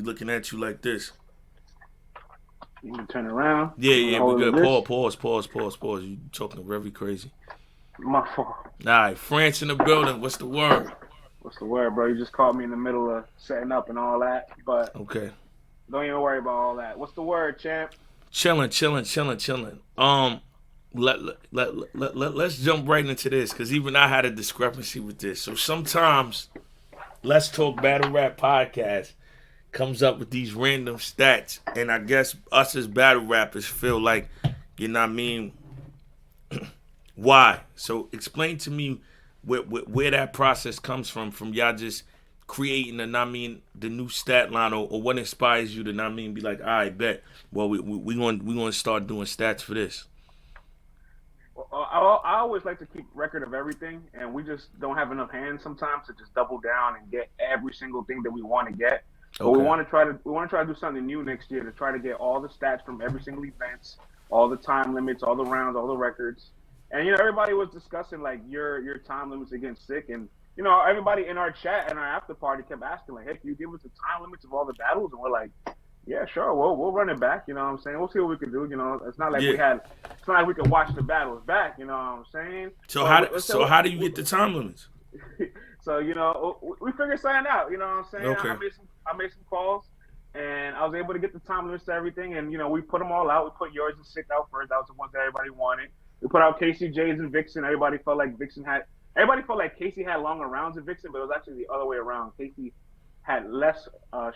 be looking at you like this. You can turn around. Yeah, we Hold good. this. Pause. You talking very crazy. My fault. All right, France in the building. What's the word? What's the word, bro? You just caught me in the middle of setting up and all that, but Okay. don't even worry about all that. What's the word, champ? Chilling. Let's jump right into this because even I had a discrepancy with this. So sometimes Let's Talk Battle Rap podcast comes up with these random stats, and I guess us as battle rappers feel like, you know what I mean, why? So explain to me where that process comes from y'all just creating the, I mean, the new stat line, or what inspires you to, I mean, be like, all right, bet. Well, we going to start doing stats for this. I always like to keep record of everything, and we just don't have enough hands sometimes to just double down and get every single thing that we want to get. But Okay. we want to try to do something new next year to try to get all the stats from every single events, all the time limits, all the rounds, all the records. And everybody was discussing like your time limits against Sick, and everybody in our chat and our after party kept asking like, "Hey, can you give us the time limits of all the battles?" And we're like, "Yeah, sure. We'll run it back. You know what I'm saying? We'll see what we can do. It's not like Yeah. it's not like we can watch the battles back. You know what I'm saying? So how do you get the time limits? So we figured something out. You know what I'm saying? Okay. I made some calls, and I was able to get the time limits to everything. And we put them all out. We put yours and Sick out first. That was the ones that everybody wanted. We put out Casey, J's, and Vixen. Everybody felt like Casey had longer rounds than Vixen, but it was actually the other way around. Casey had less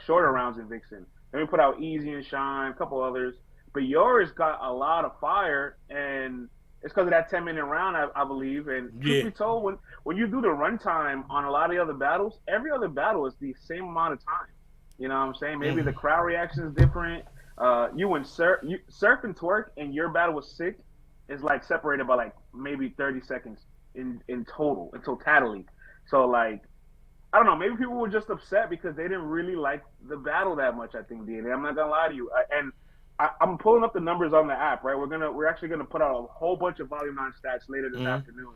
shorter rounds than Vixen. Then we put out Easy and Shine, a couple others. But yours got a lot of fire, and it's because of that 10-minute round, I believe. And truth be told, when you do the runtime on a lot of the other battles, every other battle is the same amount of time. You know what I'm saying? Maybe the crowd reaction is different. You and Surf and Twerk, and your battle was Sick is like separated by like maybe 30 seconds in totality. So like, I don't know. Maybe people were just upset because they didn't really like the battle that much. I think DNA. I'm not gonna lie to you. I'm pulling up the numbers on the app. Right, we're actually gonna put out a whole bunch of Volume 9 stats later this afternoon.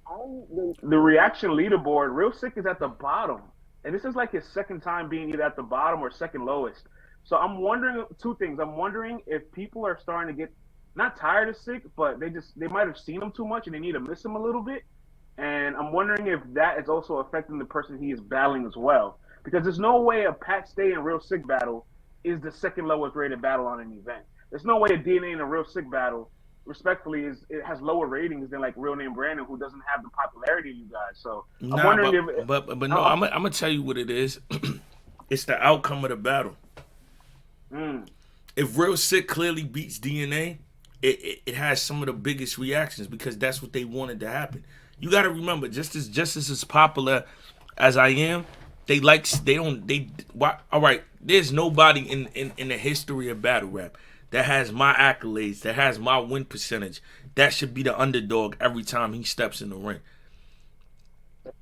On the reaction leaderboard, Real Sick is at the bottom, and this is like his second time being either at the bottom or second lowest. So I'm wondering two things. I'm wondering if people are starting to get not tired of Sick, but they might have seen him too much and they need to miss him a little bit. And I'm wondering if that is also affecting the person he is battling as well. Because there's no way a Pat Stay and Real Sick battle is the second lowest rated battle on an event. There's no way a DNA and a Real Sick battle, respectfully, it has lower ratings than like Real Name Brandon, who doesn't have the popularity of you guys. So I'm wondering but no, I'm gonna tell you what it is. It's the outcome of the battle. If Real Sick clearly beats DNA, it has some of the biggest reactions because that's what they wanted to happen. You got to remember, just as popular as I am, all right, there's nobody in the history of battle rap that has my accolades, that has my win percentage, that should be the underdog every time he steps in the ring.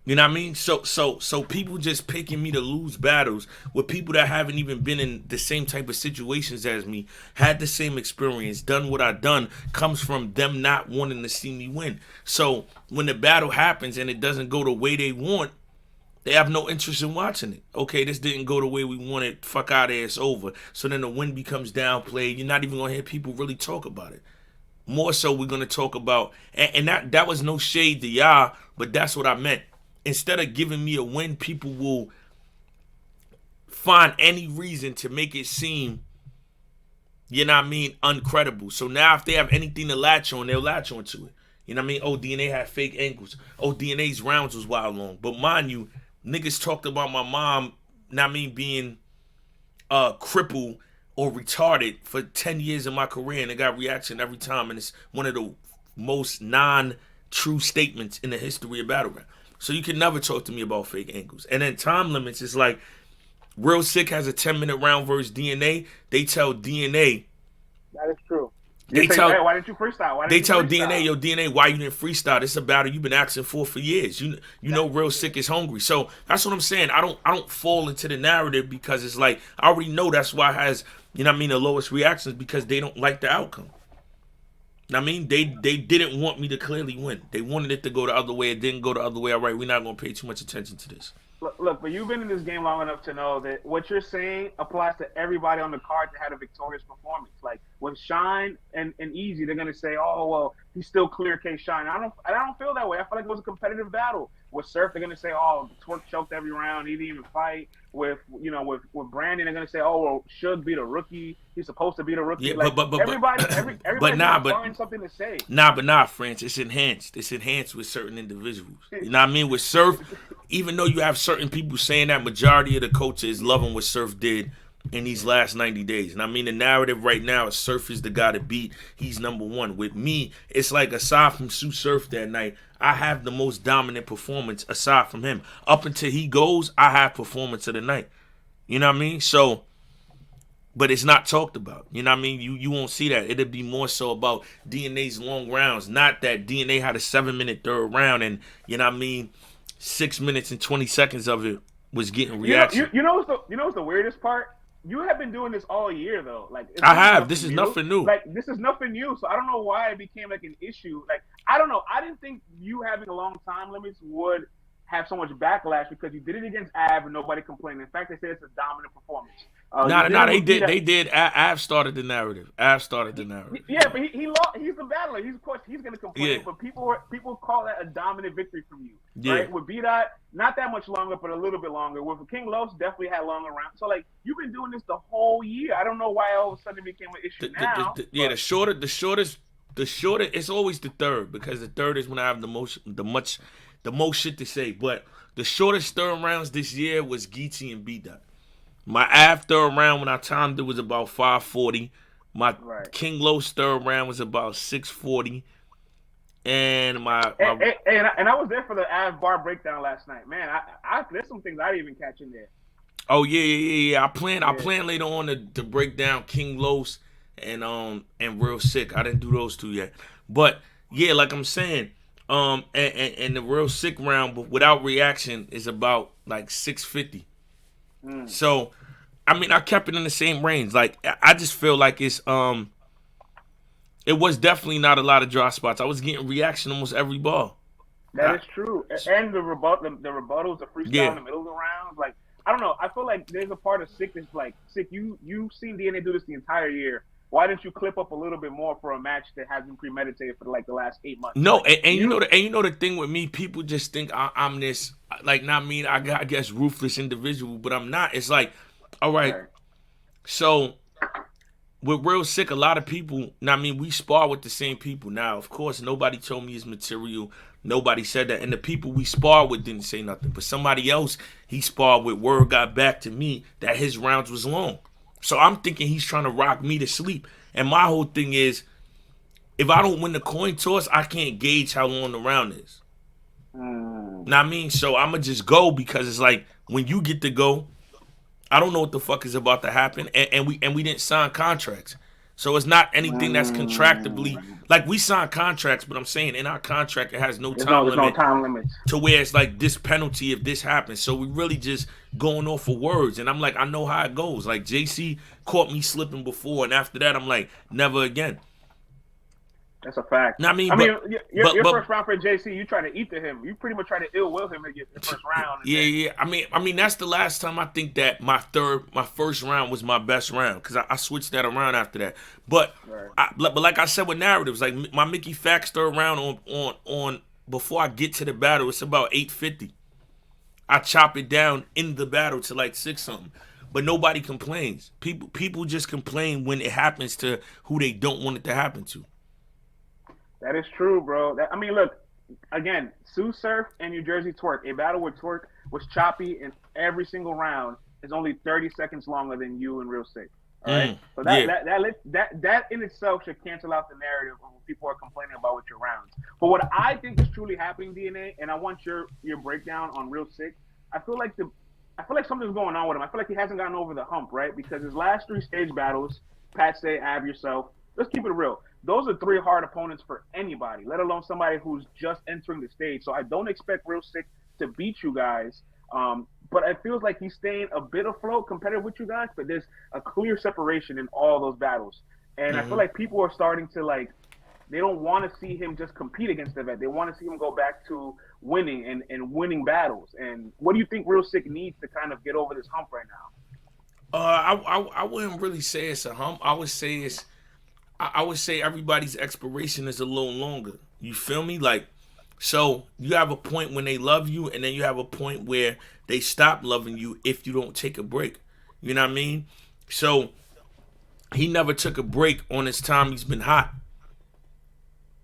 You know what I mean? So people just picking me to lose battles with people that haven't even been in the same type of situations as me, had the same experience, done what I done, comes from them not wanting to see me win. So when the battle happens and it doesn't go the way they want, they have no interest in watching it. Okay, this didn't go the way we wanted. Fuck out of here, it's over. So then the win becomes downplayed. You're not even gonna hear people really talk about it. More so, we're gonna talk about, and that was no shade to y'all, but that's what I meant. Instead of giving me a win, people will find any reason to make it seem, you know what I mean, uncredible. So now if they have anything to latch on, they'll latch onto it. You know what I mean? Oh, DNA had fake ankles. Oh, DNA's rounds was wild long. But mind you, niggas talked about my mom, not me, being crippled or retarded for 10 years in my career, and it got reaction every time. And it's one of the most non-true statements in the history of battle rap. So you can never talk to me about fake ankles. And then time limits is like, Real Sick has a 10-minute round versus DNA. They tell DNA. That is true. They tell, hey, why didn't you freestyle? They tell DNA, yo, DNA, why you didn't freestyle? This is a battle you've been asking for years. You know Real Sick is hungry. So that's what I'm saying. I don't fall into the narrative because it's like, I already know that's why it has, you know what I mean, the lowest reactions, because they don't like the outcome. I mean, they didn't want me to clearly win. They wanted it to go the other way. It didn't go the other way. All right, we're not going to pay too much attention to this. look, but you've been in this game long enough to know that what you're saying applies to everybody on the card that had a victorious performance. Like with Shine and Easy, they're gonna say, "Oh well, he's still clear case Shine." I don't feel that way. I feel like it was a competitive battle. With Surf, they're gonna say, "Oh, Twerk choked every round. He didn't even fight." With Brandon, they're gonna say, "Oh well, should be the rookie. He's supposed to be the Yeah, rookie." Like but everybody's nah, gonna but find something to say. France. It's enhanced. It's enhanced with certain individuals. You know what I mean? With Surf, even though you have certain people saying that majority of the coaches is loving what Surf did in these last 90 days. And I mean, the narrative right now is Surf is the guy to beat. He's number one. With me, it's like aside from Sue Surf that night, I have the most dominant performance aside from him. Up until he goes, I have performance of the night. You know what I mean? So, but it's not talked about. You know what I mean? You won't see that. It'll be more so about DNA's long rounds. Not that DNA had a 7-minute third round and, you know what I mean, 6 minutes and 20 seconds of it was getting You know, reaction. what's the weirdest part? You have been doing this all year though. Like I this is have. This nothing is new. nothing new. Like this is nothing new. So I don't know why it became like an issue. Like I don't know. I didn't think you having a long time limits would have so much backlash because you did it against Av and nobody complained. In fact, they said it's a dominant performance. You Nah, did nah, it they with did. Vita. They did. Av started the narrative. Av started the narrative. Yeah, but he lost. He's the battler. He's of course he's going to Yeah, complain. But people call that a dominant victory from you, yeah. right? With B Dot, not that much longer, but a little bit longer. With King Los, definitely had longer rounds. So like you've been doing this the whole year. I don't know why all of a sudden it became an issue now, Yeah. but The shorter. It's always the third because the third is when I have the most shit to say. But the shortest third rounds this year was Geechee and B Dot. My after round when I timed it was about 5:40. My right. King Los third round was about 6:40, and my And I was there for the Av bar breakdown last night. Man, I there's some things I didn't even catch in there. oh yeah. I Yeah. plan later on to break down King Los and Real Sick. I didn't do those two yet, but yeah, like I'm saying, and the Real Sick round, but without reaction is about like 6:50. Mm. So, I mean, I kept it in the same range. Like, I just feel like it was definitely not a lot of dry spots. I was getting reaction almost every ball. That I, is true. And the rebuttals, the freestyle yeah, in the middle of the rounds, like I don't know. I feel like there's a part of Sick that's like Sick. You've seen DNA do this the entire year. Why didn't you clip up a little bit more for a match that has been premeditated for like the last 8 months? no, Like and you, you know the thing with me, people just think I'm this like not mean I guess ruthless individual, but I'm not. It's like, all right, right? so with Real Sick, a lot of people. I mean, we spar with the same people. Now, of course, nobody told me his material. Nobody said that, and the people we spar with didn't say nothing. But somebody else he sparred with, word got back to me that his rounds was long. So I'm thinking he's trying to rock me to sleep. And my whole thing is, if I don't win the coin toss, I can't gauge how long the round is. Mm, Know what I mean? So I'ma just go because it's like when you get to go, I don't know what the fuck is about to happen, and we didn't sign contracts, so it's not anything that's contractably mm. like we signed contracts, but I'm saying in our contract it has no There's no time there's no limit time limits. to where it's like this penalty if this happens. So we really just going off of words, and I'm like I know how it goes. Like JC caught me slipping before, and after that I'm like never again. That's a fact. Know what I mean? I mean, your But first round for JC, you try to eat to him. You pretty much try to ill will him in your first round, and then yeah. I mean that's the last time I think that my first round was my best round because I switched that around after that. But right. but like I said with narratives, like my Mickey Fax third round on before I get to the battle, it's about 8:50. I chop it down in the battle to like 6 something. But nobody complains. People just complain when it happens to who they don't want it to happen to. That is true, bro. I mean, look, again, Sue Surf and New Jersey Twerk. A battle with Twerk was choppy in every single round. Is only 30 seconds longer than you and Real Sick. All right, so Yeah. that in itself should cancel out the narrative of when people are complaining about with your rounds. But what I think is truly happening, DNA, and I want your breakdown on Real Sick. I feel like I feel like something's going on with him. I feel like he hasn't gotten over the hump, right? Because his last three stage battles, Pat Stay, Ab yourself. Let's keep it real. Those are three hard opponents for anybody, let alone somebody who's just entering the stage. So I don't expect Real Sick to beat you guys. But it feels like he's staying a bit afloat competitive with you guys, but there's a clear separation in all those battles. And I feel Hmm. like people are starting to like They don't want to see him just compete against the vet. They want to see him go back to winning and winning battles. And what do you think Real Sick needs to kind of get over this hump right now? I wouldn't really say it's a hump. I would say everybody's expiration is a little longer. You feel me? Like, so you have a point when they love you, and then you have a point where they stop loving you if you don't take a break. You know what I mean? So he never took a break on his time he's been hot.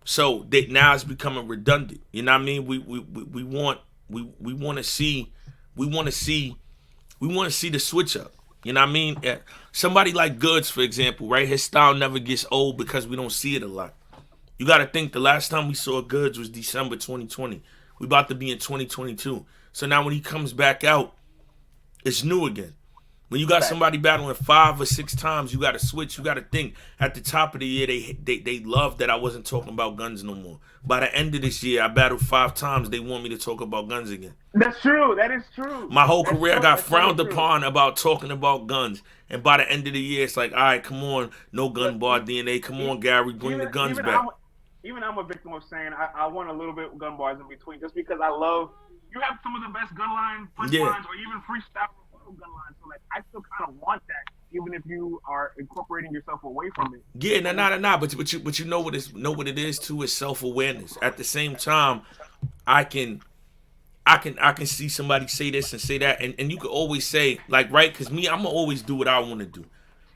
So they, now it's becoming redundant. You know what I mean? We want we want to see we want to see we want to see the switch up. You know what I mean? Somebody like Goods, for example, right? His style never gets old because we don't see it a lot. You got to think the last time we saw Goods was December 2020. We about to be in 2022. So now when he comes back out, it's new again. When you got somebody battling 5 or 6 times, you got to switch. You got to think. At the top of the year, they loved that I wasn't talking about guns no more. By the end of this year, I battled 5 times. They want me to talk about guns again. That's true. That is true. My whole That's career true. got That's frowned totally true. upon about talking about guns. And by the end of the year, it's like, all right, come on, no gun But bar DNA. Come on, Gary, bring the guns even back. I'm a victim of saying I want a little bit of gun bars in between just because I love you have some of the best gun line punch Yeah. lines or even freestyle gun lines. So like I still kind of want that even if you are incorporating yourself away from it. Yeah, nah. But you know what it is too is self awareness. At the same time, I can I can see somebody say this and say that, and you could always say like right, because me, I'm gonna always do what I want to do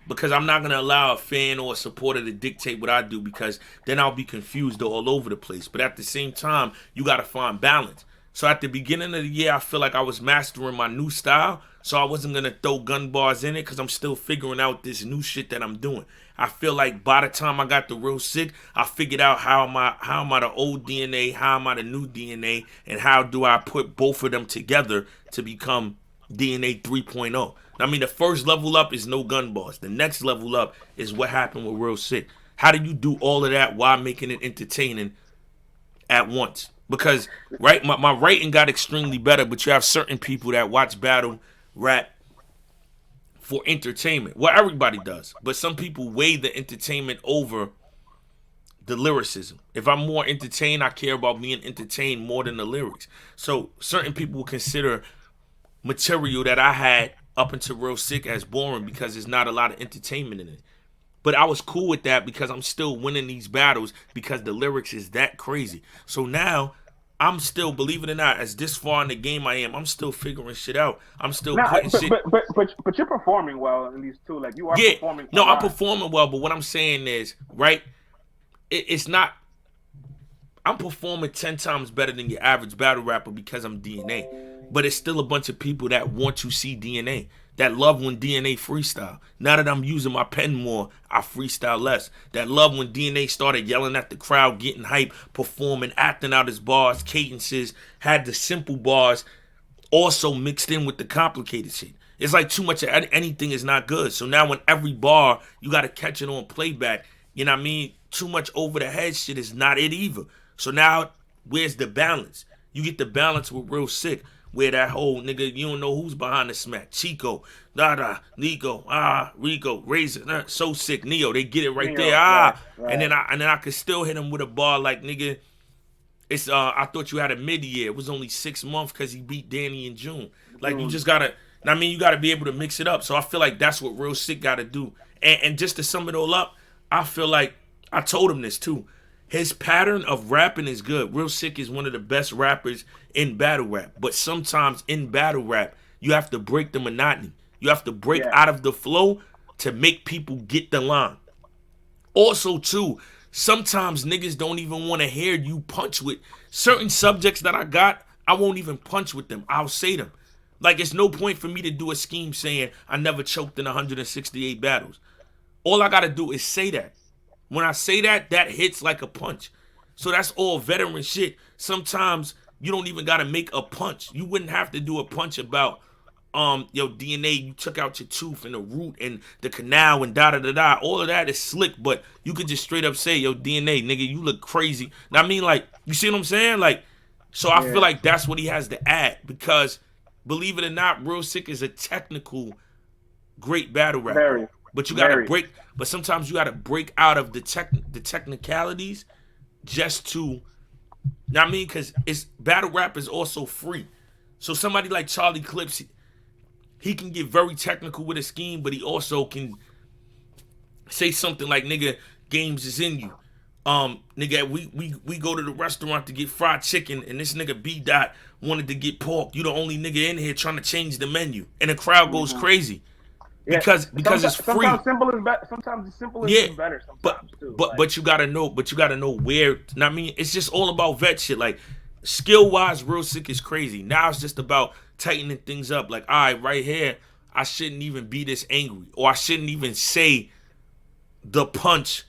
because I'm not gonna allow a fan or a supporter to dictate what I do because then I'll be confused all over the place. But at the same time, you gotta find balance. So at the beginning of the year, I feel like I was mastering my new style, so I wasn't gonna throw gun bars in it because I'm still figuring out this new shit that I'm doing. I feel like by the time I got the Real Sick, I figured out how am I the old DNA, how am I the new DNA, and how do I put both of them together to become DNA 3.0. I mean, the first level up is no gun bars. The next level up is what happened with Real Sick. How do you do all of that while making it entertaining at once? Because right, my rating got extremely better, but you have certain people that watch battle rap for entertainment. Well, everybody does, but some people weigh the entertainment over the lyricism. If I'm more entertained, I care about being entertained more than the lyrics. So certain people will consider material that I had up until Real Sick as boring because there's not a lot of entertainment in it. But I was cool with that because I'm still winning these battles because the lyrics is that crazy. So now I'm still, believe it or not, as this far in the game I am, I'm still figuring shit out. I'm still Now, putting shit. but you're performing well in these two. Like you are Yeah, performing a no, I'm lot. performing well, but what I'm saying is, right? It's not. I'm performing 10 times better than your average battle rapper because I'm DNA. But it's still a bunch of people that want to see DNA, that love when DNA freestyle. Now that I'm using my pen more, I freestyle less. That love when DNA started yelling at the crowd, getting hype, performing, acting out his bars, cadences, had the simple bars also mixed in with the complicated shit. It's like too much of anything is not good. So now when every bar, you got to catch it on playback. You know what I mean? Too much over the head shit is not it either. So now, where's the balance? You get the balance with Real Sick, where that whole nigga, you don't know who's behind the smack. Chico, Nico, Rico, Razor, so sick, Neo. They get it right Neo, there, right, and then right. I could still hit him with a bar like nigga. It's I thought you had a mid year. It was only 6 months because he beat Danny in June. Like you Dude, just gotta. I mean, you gotta be able to mix it up. So I feel like that's what Real Sick gotta do. And just to sum it all up, I feel like I told him this too. His pattern of rapping is good. Real Sick is one of the best rappers in battle rap. But sometimes in battle rap, you have to break the monotony. You have to break yeah, out of the flow to make people get the line. Also, too, sometimes niggas don't even want to hear you punch with certain subjects that I got. I won't even punch with them. I'll say them. Like, it's no point for me to do a scheme saying I never choked in 168 battles. All I got to do is say that. When I say that, that hits like a punch. So that's all veteran shit. Sometimes you don't even gotta make a punch. You wouldn't have to do a punch about yo DNA, you took out your tooth and the root and the canal and da da da da. All of that is slick, but you could just straight up say, yo, DNA, nigga, you look crazy. Now, I mean, like, you see what I'm saying? Like, so I feel yeah. like that's what he has to add because believe it or not, Real Sick is a technical great battle rapper. Very, But you gotta very. break. But sometimes you gotta break out of the technicalities just to, you know what I mean? Because it's battle rap is also free. So somebody like Charlie Clips, he can get very technical with a scheme, but he also can say something like, nigga, games is in you. Nigga, we go to the restaurant to get fried chicken, and this nigga B Dot wanted to get pork. You the only nigga in here trying to change the menu, and the crowd goes Mm-hmm. crazy Yeah. because it's free. Sometimes simple is better. Sometimes the simple is Yeah, even better. but Sometimes too. Like, but you gotta know, where. I mean, it's just all about vet shit. Like skill wise, Real Sick is crazy. Now it's just about tightening things up. Like, all right, right here, I shouldn't even be this angry, or I shouldn't even say the punch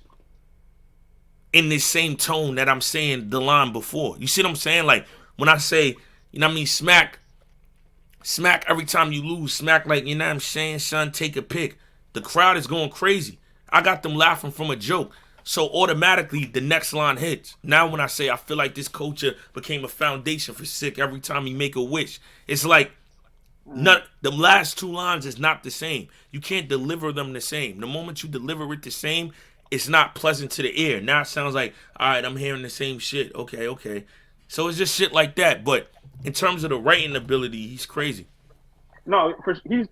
in this same tone that I'm saying the line before. You see what I'm saying? Like when I say, you know what I mean, smack every time you lose, smack like, you know what I'm saying, son, take a pick. The crowd is going crazy. I got them laughing from a joke. So automatically the next line hits. Now when I say I feel like this culture became a foundation for Sick every time he make a wish, it's like not the last two lines is not the same. You can't deliver them the same. The moment you deliver it the same, it's not pleasant to the ear. Now it sounds like, all right, I'm hearing the same shit. Okay, okay. So it's just shit like that. But in terms of the writing ability, he's crazy. no,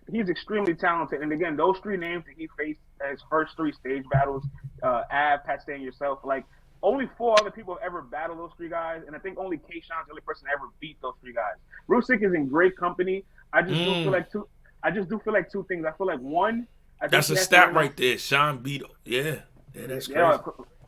he's extremely talented. And again, those three names that he faced as first three stage battles, Av, Pat Stay, and yourself, like only four other people have ever battled those three guys, and I think only K Sean's the only person that ever beat those three guys. Rusick is in great company. I just do feel like two. I just do feel like two things. I feel like one. I think That's he a has to stat learn right there. Sean beat. Yeah, that's crazy. yeah,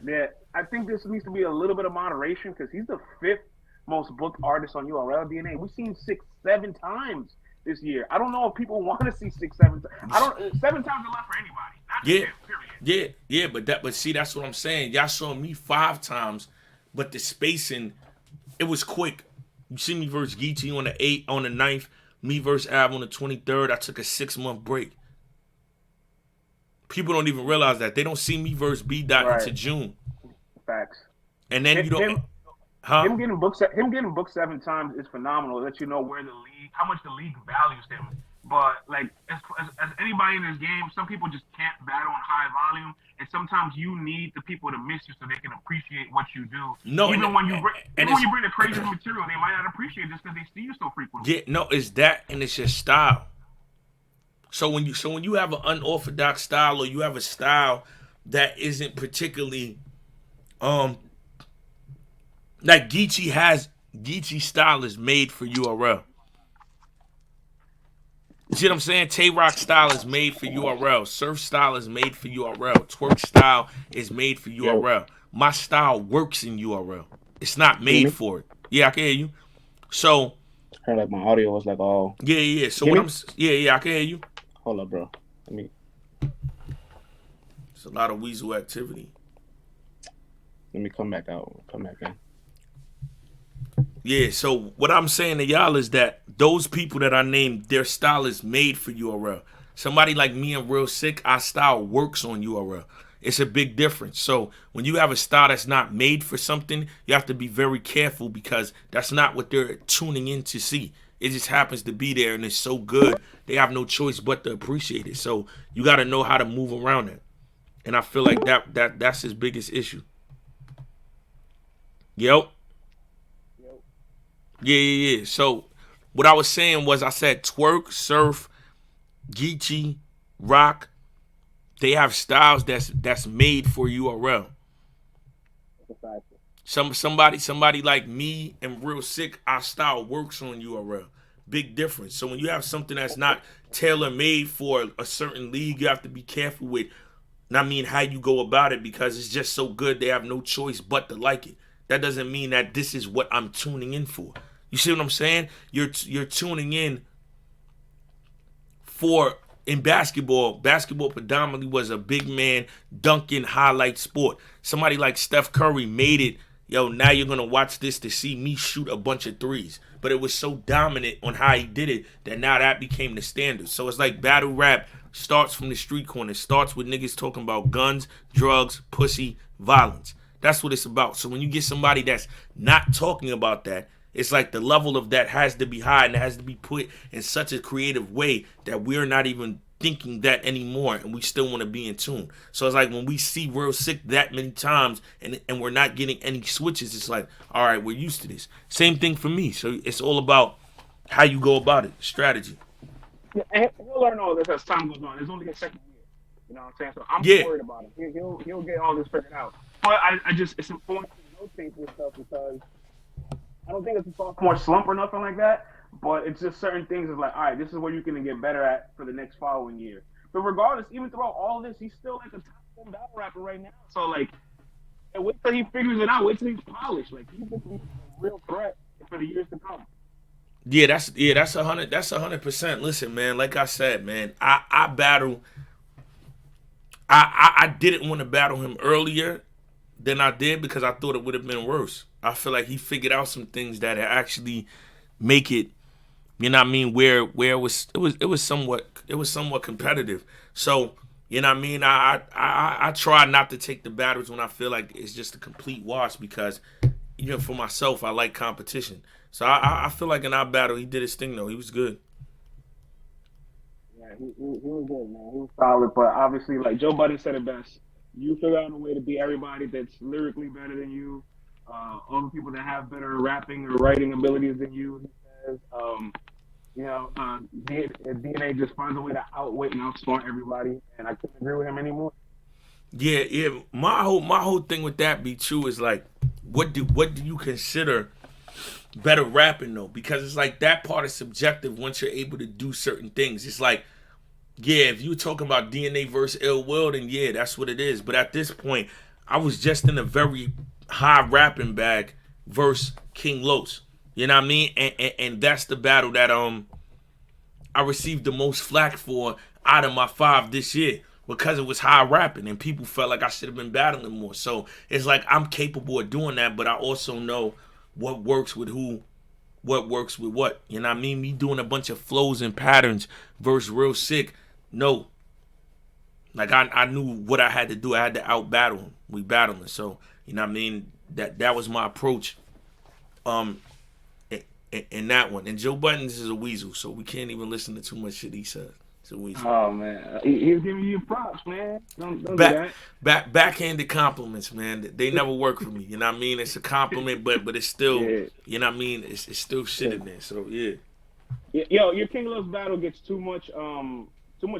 yeah. I think this needs to be a little bit of moderation because he's the fifth most booked artist on URL DNA. We've seen 6, 7 times this year. I don't know if people want to see 6, 7. I don't. 7 times a lot for anybody. Not just Yeah, him, period. yeah. But see, that's what I'm saying. Y'all saw me 5 times, but the spacing, it was quick. You see me versus Geechee on the 9th, me versus Av on the 23rd. I took a 6-month break. People don't even realize that. They don't see me versus B Dot Right. into June. Facts. And then you don't, Him, huh? him getting booked. Him getting booked 7 times is phenomenal. Let you know where the league, how much the league values him. But like as anybody in this game, some people just can't battle on high volume, and sometimes you need the people to miss you so they can appreciate what you do. No, even when you bring the crazy material, they might not appreciate it just because they see you so frequently. Yeah, no, it's that, and it's your style. So when you have an unorthodox style, or you have a style that isn't particularly like Geechee style is made for URL. You see what I'm saying? Tay Rock style is made for URL. Surf style is made for URL. Twerk style is made for URL. My style works in URL. It's not made for it. Yeah, I can hear you. So Heard like my audio was like all. yeah. So Hear what me? I can hear you. Hold up, bro. Let It's a lot of weasel activity. me come back out. Come back in. Yeah, so what I'm saying to y'all is that those people that I named, their style is made for URL. Somebody like me and Real Sick, our style works on URL. It's a big difference. So when you have a style that's not made for something, you have to be very careful because that's not what they're tuning in to see. It just happens to be there and it's so good, they have no choice but to appreciate it. So you got to know how to move around it. And I feel like that's his biggest issue. Yep. Yeah. So what I was saying was I said Twerk, Surf, Geechee, Rock, they have styles that's made for URL. Somebody like me and Real Sick, our style works on URL. Big difference. So when you have something that's not tailor made for a certain league, you have to be careful with, I mean, how you go about it because it's just so good they have no choice but to like it. That doesn't mean that this is what I'm tuning in for. You see what I'm saying? You're tuning in for, in basketball predominantly was a big man dunking highlight sport. Somebody like Steph Curry made it, yo, now you're going to watch this to see me shoot a bunch of threes. But it was so dominant on how he did it that now that became the standard. So it's like battle rap starts from the street corner. It starts with niggas talking about guns, drugs, pussy, violence. That's what it's about. So when you get somebody that's not talking about that, it's like the level of that has to be high and it has to be put in such a creative way that we're not even thinking that anymore, and we still want to be in tune. So it's like when we see Real Sick that many times and we're not getting any switches, it's like, all right, we're used to this. Same thing for me. So it's all about how you go about it, strategy. Yeah, and he'll learn all this as time goes on. It's only his second year. You know what I'm saying? So I'm Yeah, worried about him. He'll get all this figured out. But I just it's important to notate this stuff because I don't think it's a sophomore slump or nothing like that. But it's just certain things is like, all right, this is what you're gonna get better at for the next following year. But regardless, even throughout all this, he's still like a top 10 battle rapper right now. So like, and wait till he figures it out. Wait till he's polished. Like he's gonna be a real threat for the years to come. that's 100. That's 100%. Listen, man. Like I said, man, I battle. I didn't want to battle him earlier than I did because I thought it would have been worse. I feel like he figured out some things that actually make it. You know what I mean? Where it was somewhat competitive. So you know what I mean? I try not to take the battles when I feel like it's just a complete wash because even for myself I like competition. So I feel like in our battle he did his thing though. He was good. Yeah, he was good, man. He was solid, but obviously, like Joe Budden said it best. You figure out a way to beat everybody that's lyrically better than you, all the people that have better rapping or writing abilities than you. He says, DNA just finds a way to outwit and outsmart everybody, and I couldn't agree with him anymore. Yeah. My whole thing with that be true is like, what do you consider better rapping though? Because it's like that part is subjective once you're able to do certain things. It's like, yeah, if you talking about DNA versus Ill Will, then yeah, that's what it is. But at this point, I was just in a very high rapping bag versus King Los. You know what I mean? And that's the battle that I received the most flack for out of my 5 this year because it was high rapping and people felt like I should have been battling more. So it's like I'm capable of doing that, but I also know what works with who, what works with what. You know what I mean? Me doing a bunch of flows and patterns versus Real Sick. No. Like I knew what I had to do. I had to out battle him. We battling. So, you know what I mean? That was my approach. In that one. And Joe Buttons is a weasel, so we can't even listen to too much shit he says. He's a weasel. Oh man, he's giving you props, man. Don't do Backhanded compliments, man. They never work for me. You know what I mean? It's a compliment, but it's still, that. you know what I mean? It's still shit in there. So yeah. Yo, your King Los battle gets too much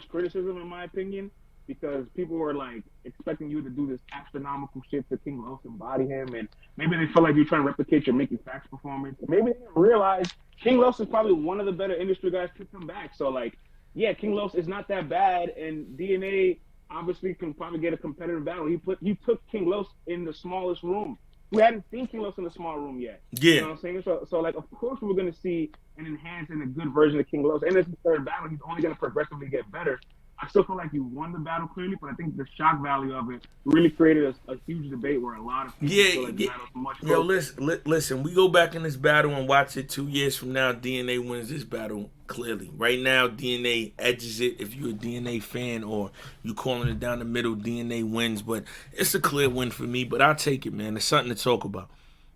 criticism in my opinion because people were like expecting you to do this astronomical shit to King Los and body him, and maybe they feel like you're trying to replicate your Mickey Facts performance. Maybe they didn't realize King Los is probably one of the better industry guys to come back. So like, yeah, King Los is not that bad, and DNA obviously can probably get a competitive battle. He took King Los in the smallest room. We hadn't seen King Los in the small room yet. Yeah. You know what I'm saying? So like, of course, we're going to see an enhanced and a good version of King Los. And it's the third battle. He's only going to progressively get better. I still feel like you won the battle clearly, but I think the shock value of it really created a huge debate where a lot of people feel like the battle's much closer. Yo, listen, we go back in this battle and watch it 2 years from now, DNA wins this battle clearly. Right now, DNA edges it. If you're a DNA fan or you calling it down the middle, DNA wins. But it's a clear win for me, but I'll take it, man. It's something to talk about.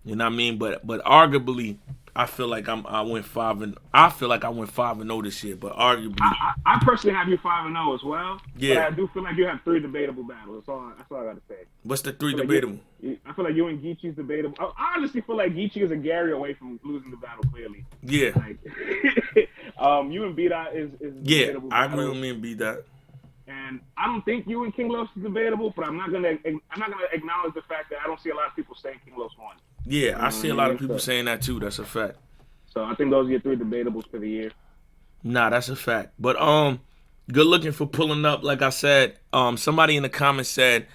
You know what I mean? But arguably, I feel like I went 5-0 this year. But arguably, I personally have you 5-0 as well. Yeah. But I do feel like you have 3 debatable battles. That's all I got to say. What's the 3 I feel debatable? I feel like you and Geechee's debatable. I honestly feel like Geechee is a Gary away from losing the battle clearly. Yeah. Like, you and B-Dot is debatable. I agree with me and B-Dot. And I don't think you and King Los is debatable, but I'm not gonna acknowledge the fact that I don't see a lot of people saying King Los won. Yeah, I see a lot of people saying that too. That's a fact. So I think those are your 3 debatables for the year. Nah, that's a fact. But good looking for pulling up. Like I said, somebody in the comments said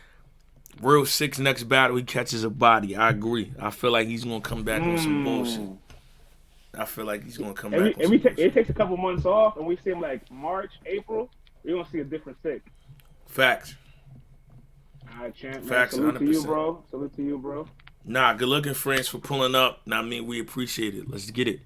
Real Sick's next battle he catches a body. I agree. I feel like he's gonna come back on some bullshit. I feel like he's gonna come back on some bullshit. It takes a couple months off, and we see him like March, April. We're gonna see a different Sick. Facts. All right, champ. Facts. Salute 100%. to you, bro. Salute to you, bro. Nah, good looking friends for pulling up. Nah, I mean, we appreciate it. Let's get it.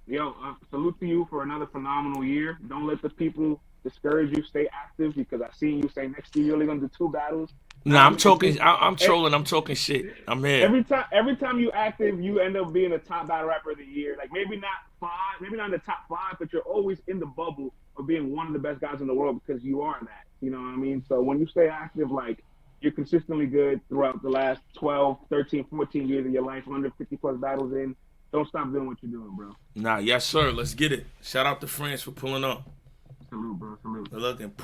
Yo, salute to you for another phenomenal year. Don't let the people discourage you. Stay active because I seen you say next year you're only gonna do 2 battles. Nah, I'm talking. I'm trolling. I'm talking shit. I'm here. Every time you active, you end up being the top battle rapper of the year. Like maybe not in the top 5, but you're always in the bubble of being one of the best guys in the world because you are that. You know what I mean? So when you stay active, like you're consistently good throughout the last 12, 13, 14 years of your life, 150 plus battles in. Don't stop doing what you're doing, bro. Nah, yes, sir. Let's get it. Shout out to France for pulling up. Salute, bro. Salute. Good looking.